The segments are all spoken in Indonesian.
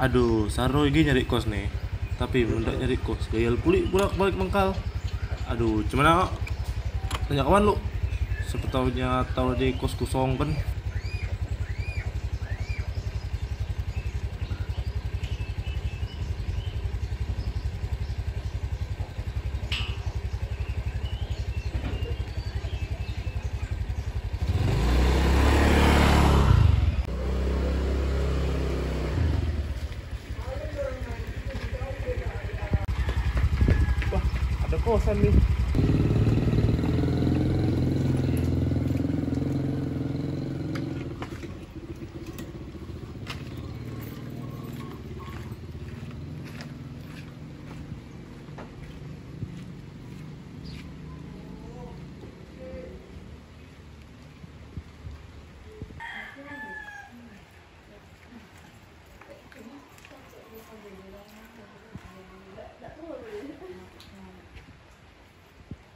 Aduh, Saro iki nyari kos nih. Tapi mendak nyari kos, gayal pulih bolak-balik mangkal. Aduh, cuman kok tanya kawan lu. Siapa taunya tahu di kos kosong kan. Wah, ada kosan nih.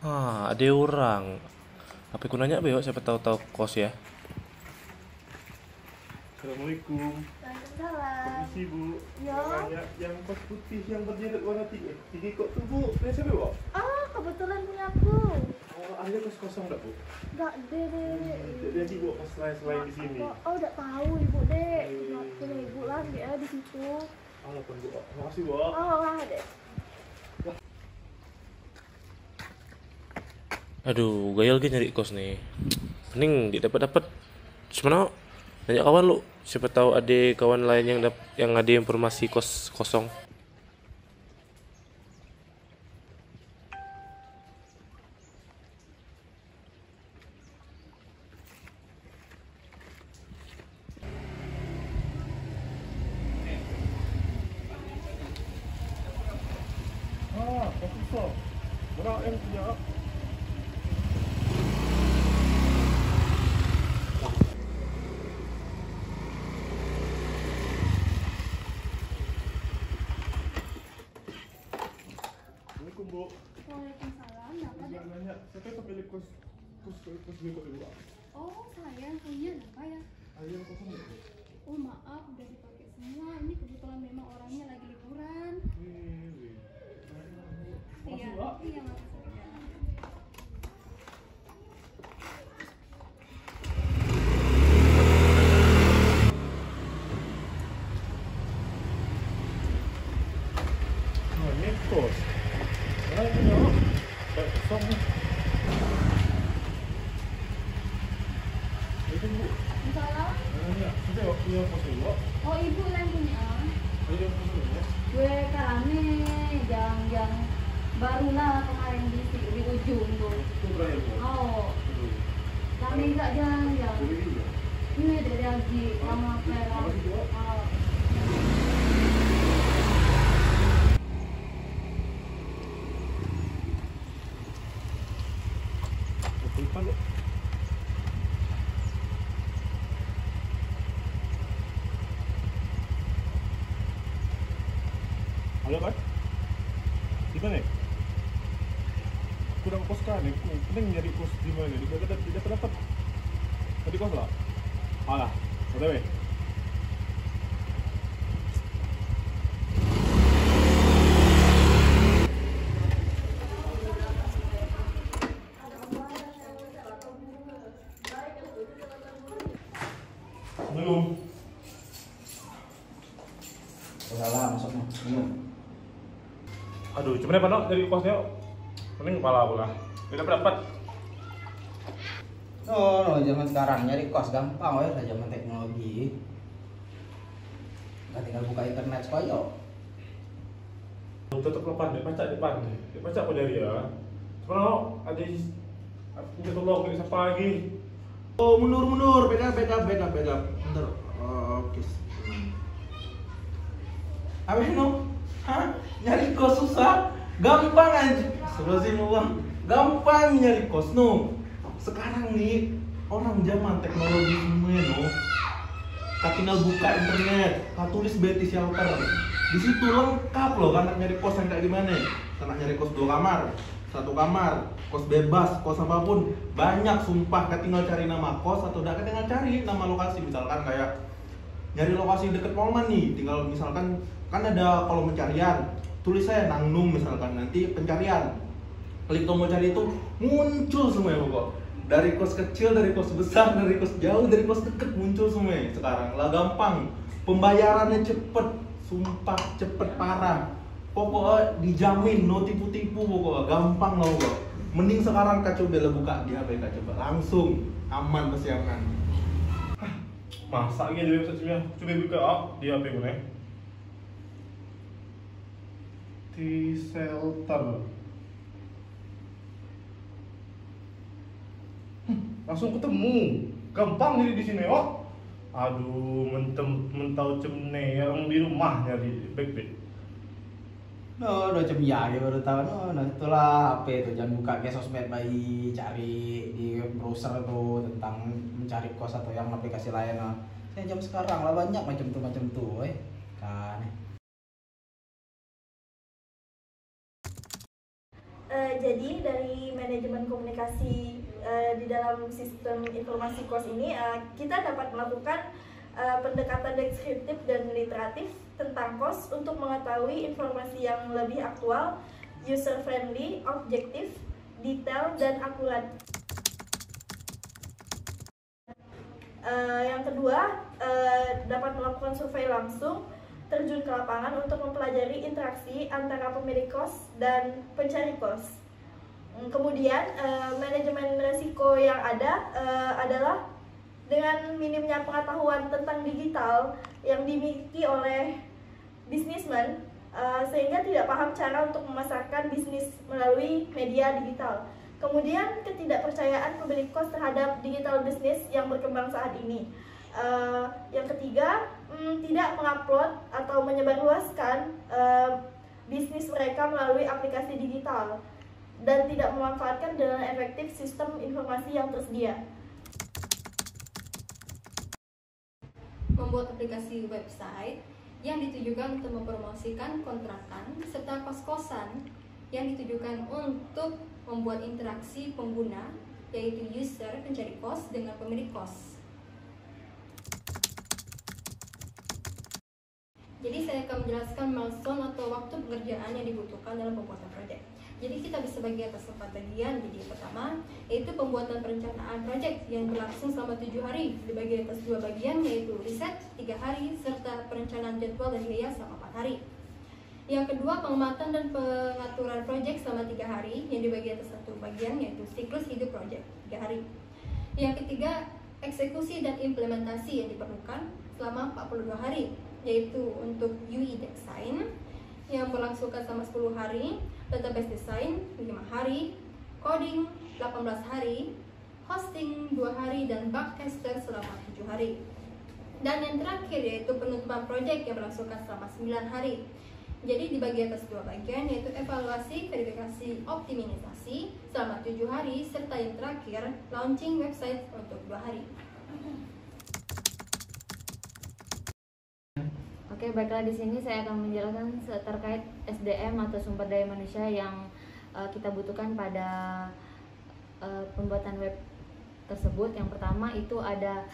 Ah, ada orang. Apa aku nanya be, siapa tahu kos ya. Assalamualaikum. Waalaikumsalam. Permisi Bu. Ya. Nanya yang kos putih yang berderet warna tiga. Tiga kok tuh Bu. Punya siapa Bu? Ah, kebetulan punya aku. Oh, ada kos kosong enggak Bu? Enggak, Dek. Jadi Bu kos selain di sini. Oh, udah tahu Ibu, Dek. Nggak punya Ibu lagi ya di situ. Halo Bu. Makasih Bu. Oh, wah, Dek. Aduh, gayal ke nyari kos nih. Mending didapat-dapat. Sebenarnya nanya kawan lu. Siapa tahu ada kawan lain yang ada informasi kos kosong. Ah, kos kosong. Berapa yang punya? Assalamualaikum Bu. Waalaikumsalam. Kenapa, Dek? Nanya, siapa yang pemilik kos bengkok di Bu? Oh, saya yang punya apa ya? Ada yang kosong nggak Bu? Oh, maaf, udah dipakai semua. Ini kebetulan memang orangnya lagi liburan. Wih. Iya, Makasih, Mbak. iya, makasih. Nah, ini kos. Mana yang punya? Kosong nih. Itu Bu. Salam. Nanya, siapa yang punya kos ini Bu? Oh, Ibu yang punya. Ada yang kosong ya? Gue karame yang baru lah kemarin di ujung tuh. Itu berapa Bu? Oh, Aduh. kami enggak yang Boleh juga? ini dari Haji sama Vera. Makasih, Bu. Oh. Depan Bu. Halo Pak, gimana? Kurang kos kan? Aku pengen nyari kos di mana? Tidak dapat. Tadi kos lah. Alah, otw. Belum. Salah masuknya. Minum. Aduh, cuman apa no dari kosnya? Mending kepala aku lah. Tidak dapat. No, zaman sekarang nyari kos gampang ya, zaman teknologi. Nggak tinggal buka internet koyo. Tetap lepas deh, baca depan deh. Baca apa dari ya? Cuman no, ada aku tolong ke siapa lagi? Oh, mundur, backup. Bentar. Oh, oke. Apa no? Hah? Nyari kos susah? Gampang aja. Selusin uang. Gampang nyari kos no. Sekarang nih orang zaman teknologi semua no. Tinggal buka internet, tulis BT Shelter. Di situ lengkap loh kan nyari kos yang kayak gimana. Karena nyari kos 2 kamar, 1 kamar, kos bebas, kos apapun, banyak sumpah. Tinggal cari nama kos atau tinggal cari nama lokasi, misalkan kayak nyari lokasi deket Polman nih, tinggal misalkan kan ada kolom pencarian, tulis saya Nangnum misalkan, nanti pencarian, klik tombol cari itu muncul semua ya pokok. Dari kos kecil, dari kos besar, dari kos jauh, dari kos deket muncul semua ya. Sekarang lah gampang, pembayarannya cepet, sumpah cepet parah. Pokoknya dijamin no tipu-tipu, pokoknya gampang lah pokok. Mending sekarang Kak coba lah buka di HP Kak coba, langsung aman pasti aman. Masa gitu websitenya? Coba buka di HP gue nih. T-Shelter. Langsung ketemu, gampang jadi di sini. Oh, aduh, mentau cemne yang di rumah nyari backpack. No, udah jam ya, baru tahu. No, nah itulah apa itu, jangan buka ke sosmed bayi, cari di browser tuh tentang mencari kos atau yang aplikasi lain. Nah, saya jam sekarang lah banyak macam tuh, kan. Jadi dari manajemen komunikasi di dalam sistem informasi kos ini kita dapat melakukan pendekatan deskriptif dan literatif tentang kos untuk mengetahui informasi yang lebih aktual, user friendly, objektif, detail, dan akurat. Yang kedua, dapat melakukan survei langsung, terjun ke lapangan untuk mempelajari interaksi antara pemilik kos dan pencari kos. Kemudian manajemen resiko yang ada adalah dengan minimnya pengetahuan tentang digital yang dimiliki oleh bisnismen, sehingga tidak paham cara untuk memasarkan bisnis melalui media digital. Kemudian ketidakpercayaan pemilik kos terhadap digital bisnis yang berkembang saat ini. Yang ketiga, tidak mengupload atau menyebarluaskan bisnis mereka melalui aplikasi digital dan tidak memanfaatkan dengan efektif sistem informasi yang tersedia. Membuat aplikasi website yang ditujukan untuk mempromosikan kontrakan serta kos-kosan yang ditujukan untuk membuat interaksi pengguna, yaitu user pencari kos dengan pemilik kos. Jadi saya akan menjelaskan milestone atau waktu pekerjaan yang dibutuhkan dalam pembuatan proyek. Jadi kita bisa bagi atas 4 bagian. Jadi pertama yaitu pembuatan perencanaan proyek yang berlangsung selama 7 hari, dibagi atas 2 bagian, yaitu riset 3 hari serta perencanaan jadwal dan biaya selama 4 hari. Yang kedua, pengamatan dan pengaturan proyek selama 3 hari yang dibagi atas 1 bagian, yaitu siklus hidup proyek 3 hari. Yang ketiga, eksekusi dan implementasi yang diperlukan selama 42 hari, yaitu untuk UI design yang berlangsungkan selama 10 hari, database design 5 hari, coding 18 hari, hosting 2 hari, dan bug tester selama 7 hari. Dan yang terakhir yaitu penutupan proyek yang berlangsungkan selama 9 hari. Jadi dibagi atas 2 bagian, yaitu evaluasi, verifikasi, optimisasi selama 7 hari, serta yang terakhir launching website untuk 2 hari. Oke, baiklah, di sini saya akan menjelaskan terkait SDM atau sumber daya manusia yang kita butuhkan pada pembuatan web tersebut. Yang pertama itu ada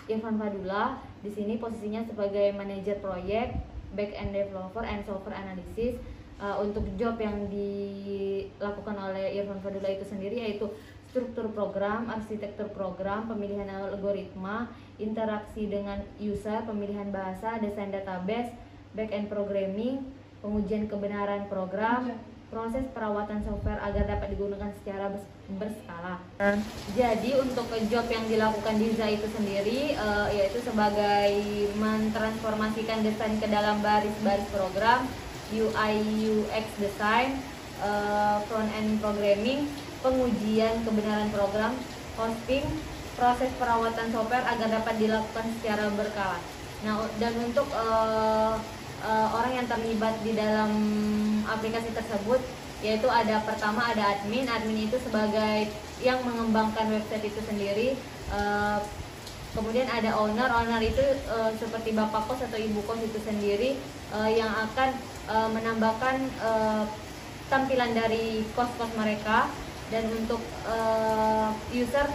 Irfan Fadullah. Di sini posisinya sebagai manajer proyek, back-end developer, and software analysis. Untuk job yang dilakukan oleh Irfan Fadullah itu sendiri yaitu struktur program, arsitektur program, pemilihan algoritma, interaksi dengan user, pemilihan bahasa, desain database, back-end programming, pengujian kebenaran program, proses perawatan software agar dapat digunakan secara berskala. Jadi untuk job yang dilakukan Diza itu sendiri yaitu sebagai mentransformasikan desain ke dalam baris-baris program, UI UX design, front-end programming, pengujian kebenaran program, hosting, proses perawatan software agar dapat dilakukan secara berkala. Nah, dan untuk orang yang terlibat di dalam aplikasi tersebut, yaitu ada pertama ada admin. Admin itu sebagai yang mengembangkan website itu sendiri. Kemudian ada owner. Owner itu seperti bapak kos atau ibu kos itu sendiri yang akan menambahkan tampilan dari kos-kos mereka. Dan untuk user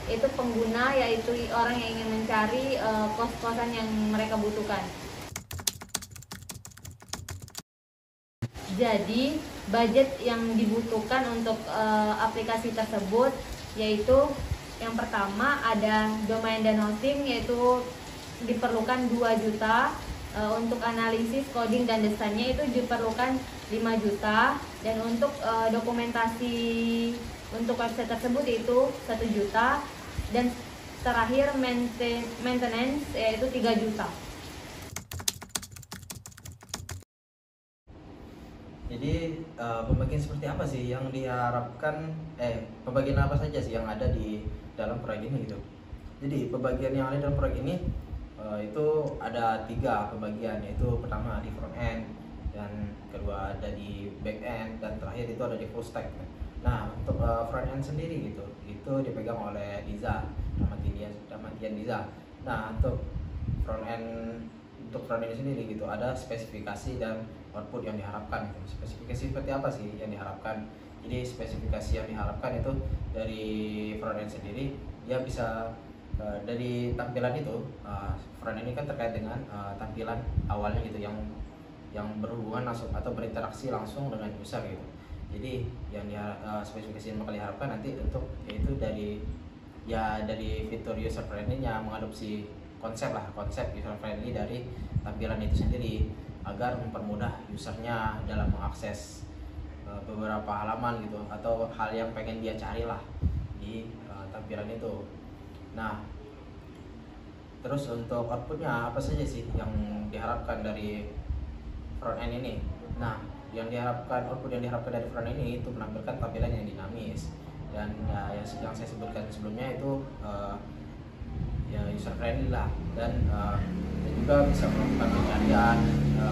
yaitu pengguna, yaitu orang yang ingin mencari kos-kosan yang mereka butuhkan. Jadi budget yang dibutuhkan untuk aplikasi tersebut yaitu yang pertama ada domain dan hosting, yaitu diperlukan 2 juta. Untuk analisis, coding, dan desainnya itu diperlukan 5 juta. Dan untuk dokumentasi untuk website tersebut itu 1 juta. Dan terakhir maintenance yaitu 3 juta. Jadi pembagian seperti apa sih yang diharapkan, pembagian apa saja sih yang ada di dalam proyek ini gitu. Jadi pembagian yang ada dalam proyek ini itu ada 3 pembagian, yaitu pertama di front end, dan kedua ada di back end, dan terakhir itu ada di full stack. Nah untuk front end sendiri gitu, itu dipegang oleh Diza, Ramatian Diza. Nah untuk front end sendiri gitu ada spesifikasi dan output yang diharapkan gitu. Spesifikasi seperti apa sih yang diharapkan? Jadi spesifikasi yang diharapkan itu dari front end sendiri, dia bisa dari tampilan itu, front end ini kan terkait dengan tampilan awalnya gitu yang berhubungan langsung atau berinteraksi langsung dengan user gitu. Jadi yang spesifikasi yang bakal diharapkan nanti untuk yaitu dari fitur user friendly-nya, mengadopsi konsep user friendly dari tampilan itu sendiri agar mempermudah usernya dalam mengakses beberapa halaman gitu atau hal yang pengen dia cari lah di tampilan itu. Nah terus untuk outputnya apa saja sih yang diharapkan dari front end ini? Nah output yang diharapkan dari front end ini itu menampilkan tampilan yang dinamis, dan yang saya sebutkan sebelumnya itu ya user friendly lah, dan juga bisa melakukan pencarian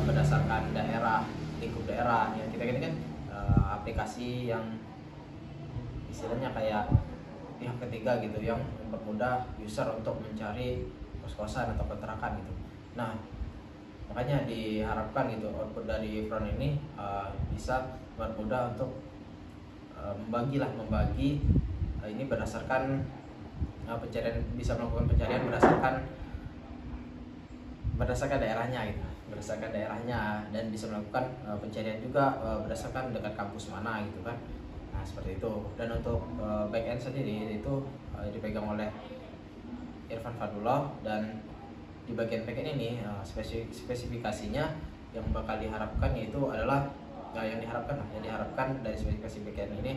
berdasarkan lingkup daerah. Ya kita ini kan aplikasi yang istilahnya kayak pihak ketiga gitu yang mempermudah user untuk mencari kos-kosan atau kontrakan gitu. Nah makanya diharapkan gitu output dari front ini bisa mempermudah untuk membagi ini berdasarkan pencarian, bisa melakukan pencarian berdasarkan daerahnya gitu, berdasarkan daerahnya, dan bisa melakukan pencarian juga berdasarkan dekat kampus mana gitu kan. Nah seperti itu. Dan untuk back end sendiri itu dipegang oleh Irfan Fadullah, dan di bagian back end ini spesifikasinya yang bakal diharapkan yaitu adalah yang diharapkan dari spesifikasi back end ini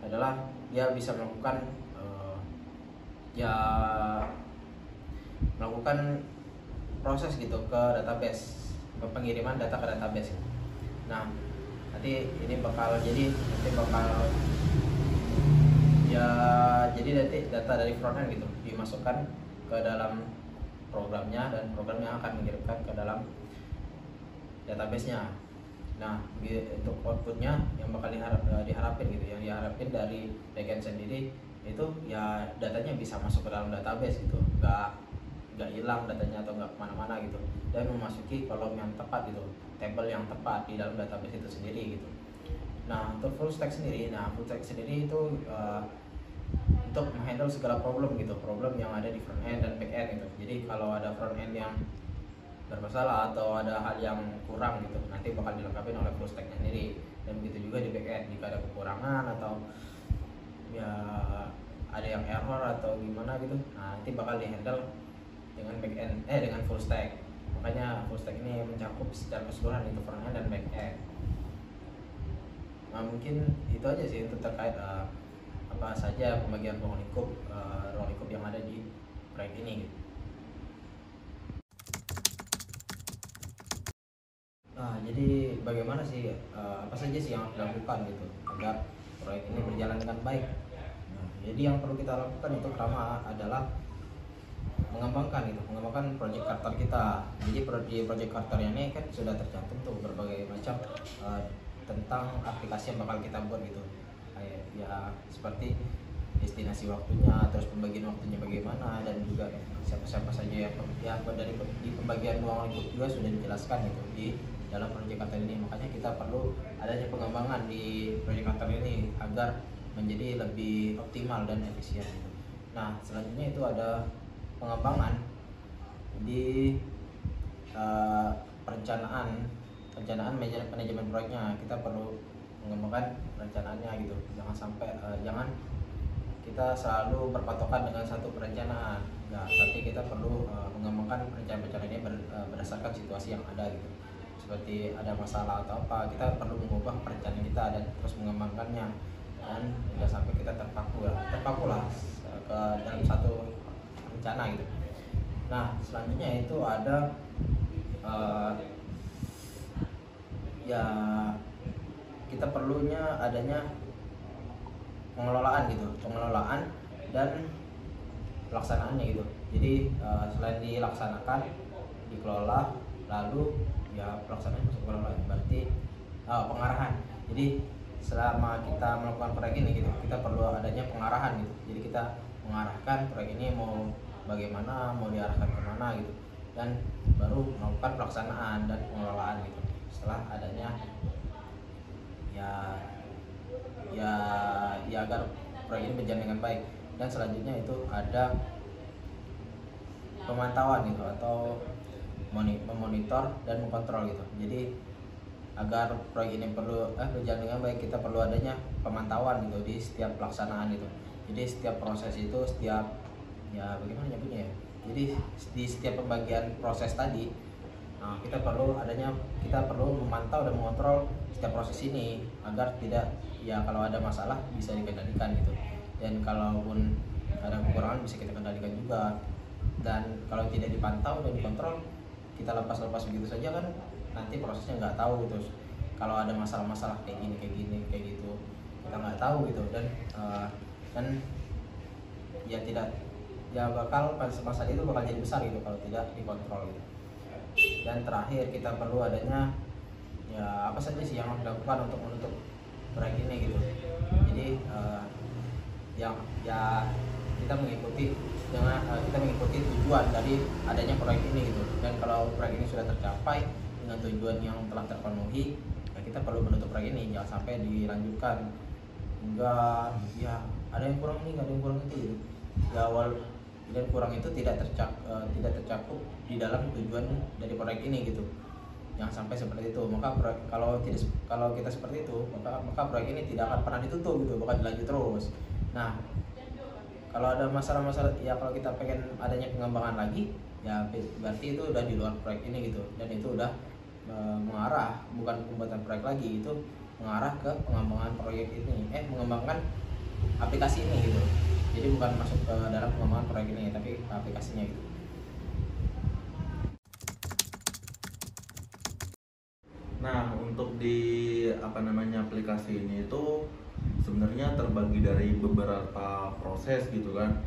adalah dia bisa melakukan melakukan proses gitu ke database, pengiriman data ke database. Nah nanti data dari frontend gitu dimasukkan ke dalam programnya, dan programnya akan mengirimkan ke dalam database-nya. Nah untuk outputnya yang bakal diharapin gitu, yang diharapin dari backend sendiri itu ya datanya bisa masuk ke dalam database gitu, nggak hilang datanya atau nggak kemana-mana gitu, dan memasuki kolom yang tepat gitu, tabel yang tepat di dalam database itu sendiri gitu. Nah untuk full stack sendiri itu untuk menghandle segala problem yang ada di front end dan back end gitu. Jadi kalau ada front end yang bermasalah atau ada hal yang kurang gitu, nanti bakal dilengkapi oleh full stacknya sendiri. Dan begitu juga di back end, jika ada kekurangan atau ya ada yang error atau gimana gitu, nah nanti bakal dihandle dengan back end dengan full stack. Makanya full stack ini mencakup secara keseluruhan itu front end dan back end. Nah mungkin itu aja sih untuk terkait apa saja pembagian ruang lingkup yang ada di proyek ini gitu. Nah jadi bagaimana sih apa saja sih yang harus dilakukan gitu agar proyek ini berjalan dengan baik. Nah, jadi yang perlu kita lakukan itu pertama adalah mengembangkan project charter kita. Jadi di project charter ini kan sudah tercantum tuh berbagai macam tentang aplikasi yang bakal kita buat gitu. Kayak ya seperti destinasi waktunya, terus pembagian waktunya bagaimana, dan juga siapa saja yang dari di pembagian ruang lingkup juga sudah dijelaskan gitu di dalam project charter ini. Makanya kita perlu adanya pengembangan di project charter ini agar menjadi lebih optimal dan efisien gitu. Nah, selanjutnya itu ada pengembangan di manajemen proyeknya. Kita perlu mengembangkan perencanaannya gitu. Jangan sampai jangan kita selalu berpatokan dengan satu perencanaan. Nah, tapi kita perlu mengembangkan perencanaan ini berdasarkan situasi yang ada gitu. Seperti ada masalah atau apa, kita perlu mengubah perencanaan kita dan terus mengembangkannya, dan tidak sampai kita terpaku lah ke dalam satu rencana gitu. Nah, selanjutnya itu ada ya kita perlunya adanya pengelolaan dan pelaksanaannya gitu. Jadi selain dilaksanakan, dikelola, lalu ya pelaksanaan masuk pengelola, berarti pengarahan. Jadi selama kita melakukan proyek ini gitu, kita perlu adanya pengarahan gitu. Jadi kita mengarahkan proyek ini mau bagaimana, mau diarahkan kemana gitu, dan baru melakukan pelaksanaan dan pengelolaan gitu. Setelah adanya ya agar proyek ini berjalan dengan baik. Dan selanjutnya itu ada pemantauan gitu, atau memonitor dan mengontrol gitu. Jadi agar proyek ini berjalan dengan baik, kita perlu adanya pemantauan gitu di setiap pelaksanaan itu. Jadi setiap proses itu, bagaimana nyebutnya ya, jadi di setiap pembagian proses tadi, kita perlu memantau dan mengontrol setiap proses ini agar tidak, ya kalau ada masalah bisa dikendalikan gitu, dan kalaupun ada kekurangan bisa kita kendalikan juga. Dan kalau tidak dipantau dan dikontrol, kita lepas begitu saja kan nanti prosesnya nggak tahu gitu. Kalau ada masalah-masalah kayak gini kayak gitu, kita nggak tahu gitu, dan masalah itu bakal jadi besar gitu kalau tidak dikontrol gitu. Dan terakhir, kita perlu adanya ya apa saja sih yang harus dilakukan untuk menutup proyek ini gitu. Jadi kita mengikuti tujuan dari adanya proyek ini gitu. Dan kalau proyek ini sudah tercapai dengan tujuan yang telah terpenuhi, ya kita perlu menutup proyek ini, jangan sampai dilanjutkan hingga ya ada yang kurang ini, ada yang kurang itu gitu. Ya dan kurang itu tidak tercakup di dalam tujuan dari proyek ini gitu. Jangan sampai seperti itu. Maka kalau kita seperti itu, maka proyek ini tidak akan pernah ditutup gitu, bakal dilanjut terus. Nah, kalau ada masalah-masalah, ya kalau kita pengen adanya pengembangan lagi, ya berarti itu udah di luar proyek ini gitu, dan itu udah mengarah, bukan pembuatan proyek lagi, itu mengarah ke pengembangan proyek ini, mengembangkan aplikasi ini gitu. Jadi bukan masuk ke dalam pengembangan proyek ini, tapi aplikasinya gitu. Nah, untuk di aplikasi ini itu sebenarnya terbagi dari beberapa proses gitu kan.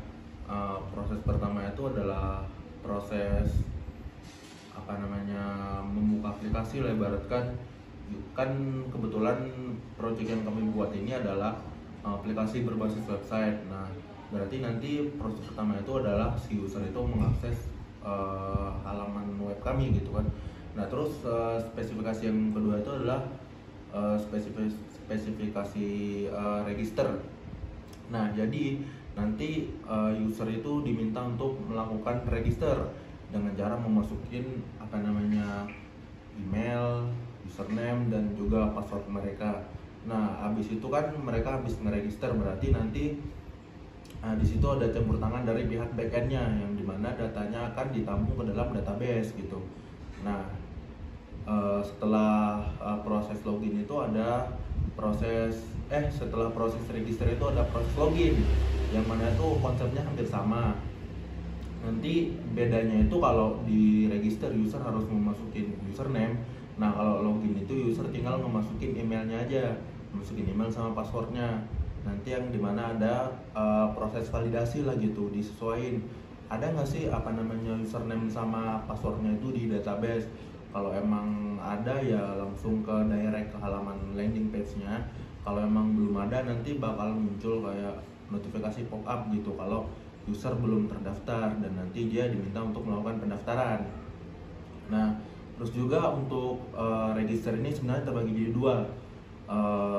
Proses pertama itu adalah proses membuka aplikasi lah, ibaratkan kan kebetulan project yang kami buat ini adalah aplikasi berbasis website. Nah, berarti nanti proses pertama itu adalah si user itu mengakses halaman web kami gitu kan. Nah, terus spesifikasi yang kedua itu adalah spesifikasi register. Nah, jadi nanti user itu diminta untuk melakukan register dengan cara memasukin email, username, dan juga password mereka. Nah, habis itu kan mereka habis ngeregister, berarti nanti di situ ada campur tangan dari pihak backendnya, yang dimana datanya akan ditampung ke dalam database gitu. Nah, setelah proses login itu ada setelah proses register itu ada proses login, yang mana itu konsepnya hampir sama. Nanti bedanya itu kalau di register user harus memasukin username. Nah, kalau login itu user tinggal memasukin emailnya aja, masukin email sama passwordnya. Nanti yang dimana ada proses validasi lah gitu, disesuaiin ada nggak sih username sama passwordnya itu di database. Kalau emang ada ya langsung ke direct ke halaman landing page-nya. Kalau emang belum ada, nanti bakal muncul kayak notifikasi pop up gitu kalau user belum terdaftar, dan nanti dia diminta untuk melakukan pendaftaran. Nah, terus juga untuk register ini sebenarnya terbagi jadi dua.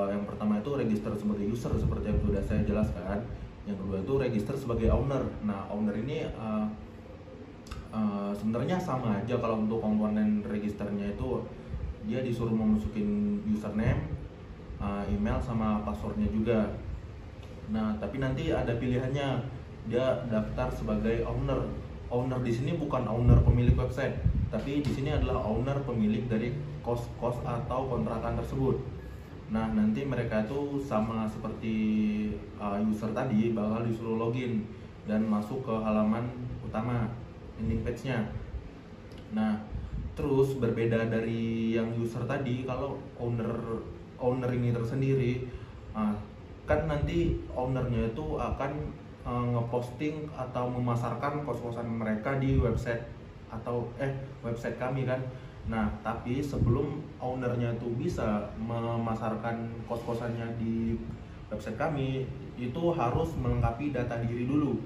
Yang pertama itu register sebagai user seperti yang sudah saya jelaskan. Yang kedua itu register sebagai owner. Nah, owner ini sebenarnya sama aja. Kalau untuk komponen registernya itu dia disuruh memasukin username, email sama passwordnya juga. Nah, tapi nanti ada pilihannya, dia daftar sebagai owner. Owner di sini bukan owner pemilik website, tapi di sini adalah owner pemilik dari kos-kos atau kontrakan tersebut. Nah, nanti mereka itu sama seperti user tadi, bakal disuruh login dan masuk ke halaman utama, landing page-nya. Nah, terus berbeda dari yang user tadi, kalau owner ini tersendiri, kan nanti ownernya itu akan ngeposting atau memasarkan kos-kosan mereka di website atau website kami kan. Nah, tapi sebelum ownernya itu bisa memasarkan kos-kosannya di website kami, itu harus melengkapi data diri dulu,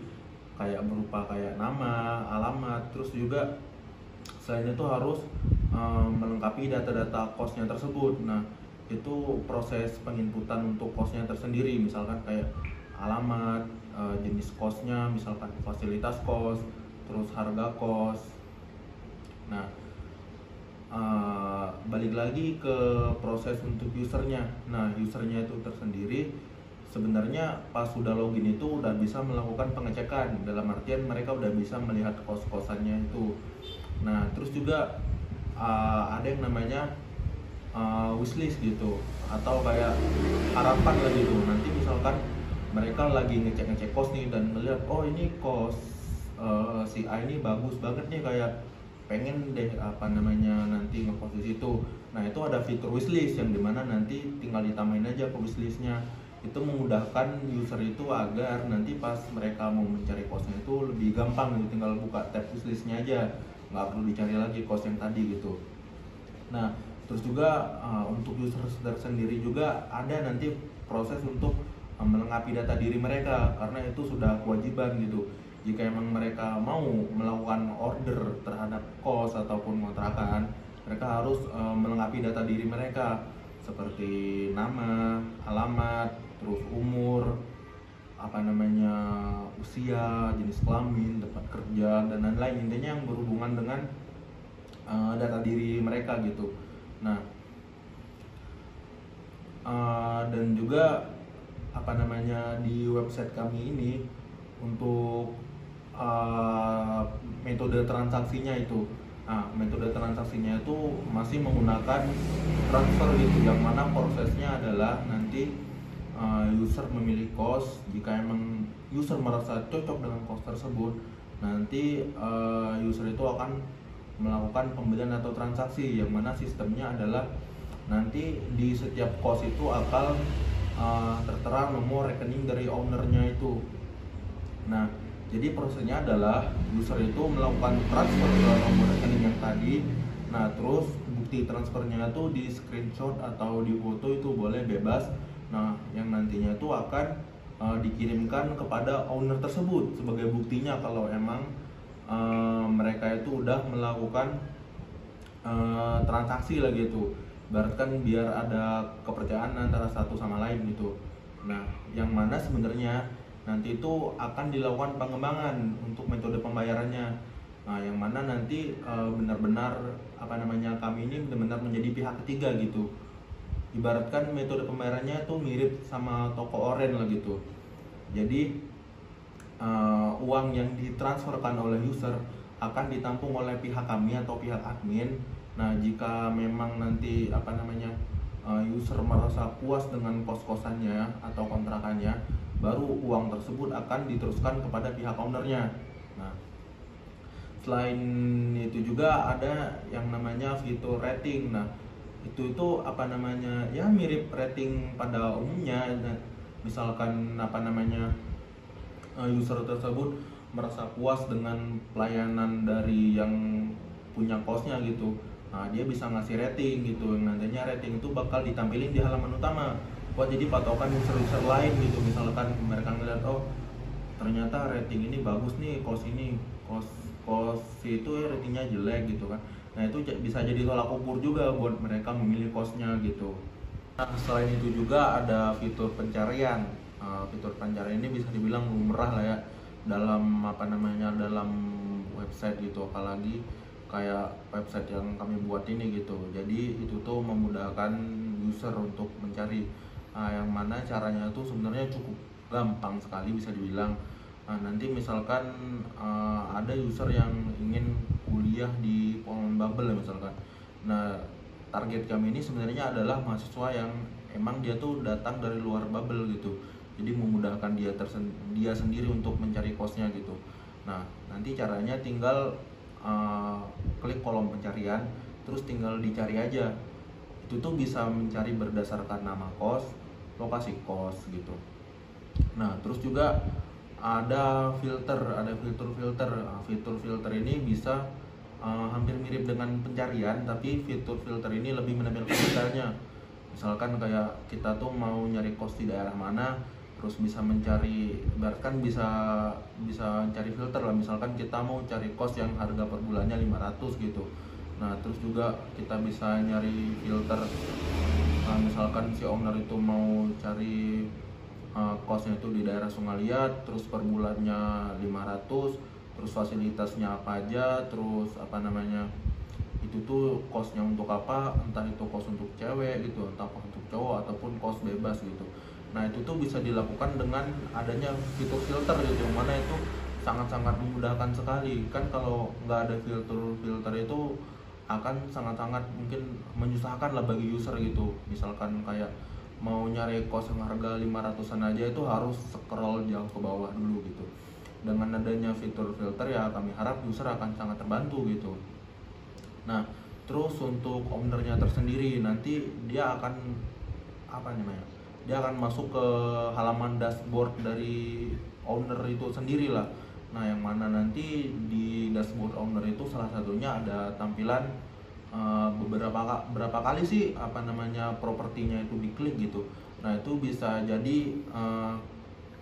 kayak berupa kayak nama, alamat, terus juga selain itu harus melengkapi data-data kosnya tersebut. Nah, itu proses penginputan untuk kosnya tersendiri, misalkan kayak alamat, jenis kosnya, misalkan fasilitas kos, terus harga kos. Nah, balik lagi ke proses untuk usernya. Nah, usernya itu tersendiri sebenarnya pas sudah login itu udah bisa melakukan pengecekan, dalam artian mereka udah bisa melihat kos-kosannya itu. Nah, terus juga ada yang namanya wishlist gitu, atau kayak harapan lah gitu. Nanti misalkan mereka lagi ngecek kos nih dan melihat, oh ini kos si A ini bagus banget nih, kayak pengen deh nanti ngekos di situ. Nah, itu ada fitur wishlist yang dimana nanti tinggal ditambahin aja ke wishlistnya. Itu memudahkan user itu agar nanti pas mereka mau mencari kosnya itu lebih gampang gitu, tinggal buka tab wishlistnya aja, nggak perlu dicari lagi kos yang tadi gitu. Nah, terus juga untuk user sendiri juga ada nanti proses untuk melengkapi data diri mereka, karena itu sudah kewajiban gitu. Jika emang mereka mau melakukan order terhadap kos ataupun kontrakan, mereka harus melengkapi data diri mereka seperti nama, alamat, terus umur, usia, jenis kelamin, tempat kerja, dan lain-lain. Intinya yang berhubungan dengan data diri mereka gitu. Nah, dan juga di website kami ini untuk metode transaksinya itu, metode transaksinya itu masih menggunakan transfer gitu, yang mana prosesnya adalah nanti user memilih kos. Jika emang user merasa cocok dengan kos tersebut, nanti user itu akan melakukan pembelian atau transaksi, yang mana sistemnya adalah nanti di setiap kos itu akan tertera nomor rekening dari ownernya itu. Nah, jadi prosesnya adalah user itu melakukan transfer ke nomor rekening yang tadi. Nah, terus bukti transfernya itu di screenshot atau di foto, itu boleh bebas. Nah, yang nantinya itu akan dikirimkan kepada owner tersebut sebagai buktinya kalau emang mereka itu udah melakukan transaksi lah gitu. Ibaratkan biar ada kepercayaan antara satu sama lain gitu. Nah, yang mana sebenarnya nanti itu akan dilakukan pengembangan untuk metode pembayarannya. Nah, yang mana nanti benar-benar kami ini benar-benar menjadi pihak ketiga gitu. Ibaratkan metode pembayarannya itu mirip sama toko oren lah gitu. Jadi uang yang ditransferkan oleh user akan ditampung oleh pihak kami atau pihak admin. Nah, jika memang nanti user merasa puas dengan kos-kosannya atau kontrakannya, baru uang tersebut akan diteruskan kepada pihak ownernya. Nah, selain itu juga ada yang namanya fitur rating. Nah, itu ya mirip rating pada umumnya. Misalkan user tersebut merasa puas dengan pelayanan dari yang punya kosnya gitu. Nah, dia bisa ngasih rating gitu. Nantinya rating itu bakal ditampilin di halaman utama buat jadi patokan user-user lain gitu. Misalkan mereka ngeliat, oh ternyata rating ini bagus nih, kos itu ratingnya jelek gitu kan. Nah, itu bisa jadi tolak ukur juga buat mereka memilih kosnya gitu. Nah, selain itu juga ada fitur pencarian. fitur pencarian ini bisa dibilang lumrah lah ya dalam dalam website gitu, apalagi kayak website yang kami buat ini gitu. Jadi itu tuh memudahkan user untuk mencari, yang mana caranya tuh sebenarnya cukup gampang sekali bisa dibilang. Nanti misalkan ada user yang ingin kuliah di Pengalaman Bubble misalkan. Nah, target kami ini sebenarnya adalah mahasiswa yang emang dia tuh datang dari luar Bubble gitu. Jadi memudahkan dia sendiri untuk mencari kosnya gitu. Nah, nanti caranya tinggal klik kolom pencarian, terus tinggal dicari aja. Itu tuh bisa mencari berdasarkan nama kos, lokasi kos gitu. Nah, terus juga ada fitur. Fitur filter ini bisa hampir mirip dengan pencarian, tapi fitur filter ini lebih menampilkan detailnya. Misalkan kayak kita tuh mau nyari kos di daerah mana, terus bisa mencari, bahkan bisa cari filter lah. Misalkan kita mau cari kos yang harga per bulannya 500 gitu. Nah, terus juga kita bisa nyari filter. Misalkan si owner itu mau cari kosnya itu di daerah Sungaliat, terus per bulannya 500, terus fasilitasnya apa aja, terus itu tuh kosnya untuk apa, entah itu kos untuk cewek gitu, entah kos untuk cowok ataupun kos bebas gitu. Nah, itu tuh bisa dilakukan dengan adanya fitur filter gitu, yang mana itu sangat-sangat memudahkan sekali. Kan kalau nggak ada filter itu akan sangat-sangat mungkin menyusahkan lah bagi user gitu. Misalkan kayak mau nyari kos yang harga 500-an aja itu harus scroll jauh ke bawah dulu gitu. Dengan adanya fitur filter ya kami harap user akan sangat terbantu gitu. Nah, terus untuk ownernya tersendiri nanti dia akan dia akan masuk ke halaman dashboard dari owner itu sendiri lah. Nah, yang mana nanti di dashboard owner itu salah satunya ada tampilan berapa kali sih propertinya itu diklik gitu. Nah, itu bisa jadi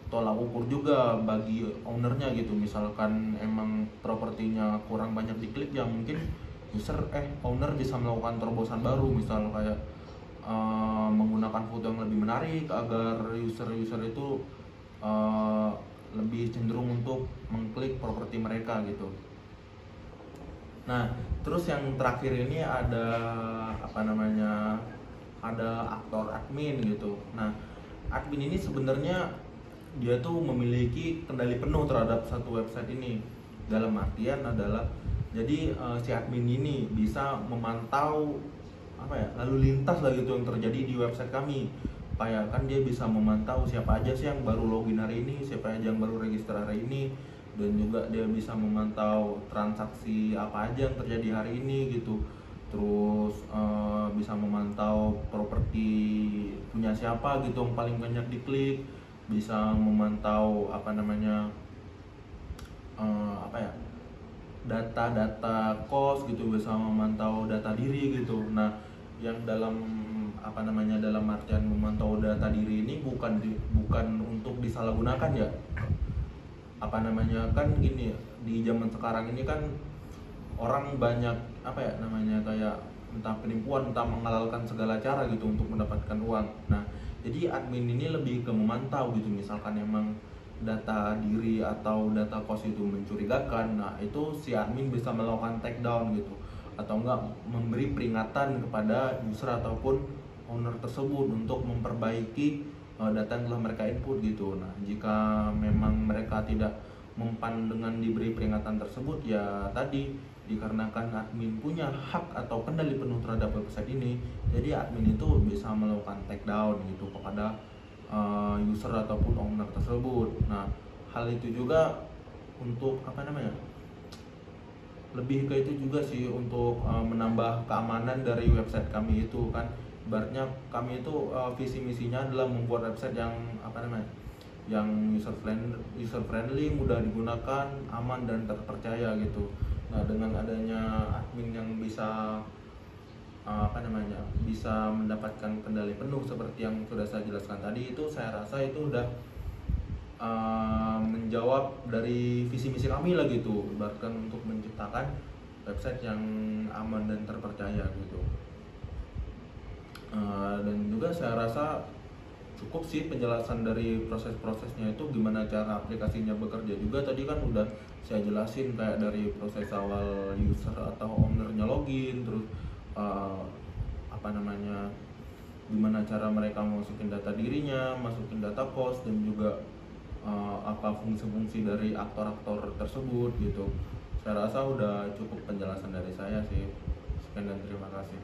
tolak ukur juga bagi ownernya gitu. Misalkan emang propertinya kurang banyak diklik, ya mungkin owner bisa melakukan terobosan baru, misal kayak menggunakan foto yang lebih menarik agar user itu lebih cenderung untuk mengklik properti mereka gitu. Nah, terus yang terakhir ini ada ada aktor admin gitu. Nah, admin ini sebenarnya dia tuh memiliki kendali penuh terhadap satu website ini. Dalam artian adalah jadi si admin ini bisa memantau lalu lintas lah gitu yang terjadi di website kami. Kayak kan dia bisa memantau siapa aja sih yang baru login hari ini, siapa aja yang baru register hari ini, dan juga dia bisa memantau transaksi apa aja yang terjadi hari ini gitu. Terus bisa memantau properti punya siapa gitu yang paling banyak diklik, bisa memantau data-data kos gitu, bisa memantau data diri gitu. Nah, yang dalam dalam artian memantau data diri ini bukan untuk disalahgunakan ya. Kan gini, di zaman sekarang ini kan orang banyak kayak entah penipuan, entah menghalalkan segala cara gitu untuk mendapatkan uang. Nah, jadi admin ini lebih ke memantau gitu. Misalkan emang data diri atau data kos itu mencurigakan, nah itu si admin bisa melakukan take down gitu, atau enggak memberi peringatan kepada user ataupun owner tersebut untuk memperbaiki data yang telah mereka input gitu. Nah, jika memang mereka tidak mempan dengan diberi peringatan tersebut, ya tadi dikarenakan admin punya hak atau kendali penuh terhadap website ini, jadi admin itu bisa melakukan take down gitu kepada user ataupun owner tersebut. Nah, hal itu juga untuk lebih ke itu juga sih, untuk menambah keamanan dari website kami itu kan. Ibaratnya kami itu visi misinya adalah membuat website yang yang user friendly, mudah digunakan, aman dan terpercaya gitu. Nah, dengan adanya admin yang bisa bisa mendapatkan kendali penuh seperti yang sudah saya jelaskan tadi, itu saya rasa itu udah menjawab dari visi misi kami lah gitu, bahkan untuk menciptakan website yang aman dan terpercaya gitu. Dan juga saya rasa cukup sih penjelasan dari proses-prosesnya itu, gimana cara aplikasinya bekerja juga tadi kan udah saya jelasin, kayak dari proses awal user atau ownernya login, terus gimana cara mereka masukin data dirinya, masukin data cost, dan juga apa fungsi-fungsi dari aktor-aktor tersebut gitu. Saya rasa udah cukup penjelasan dari saya sih. Sekian dan terima kasih.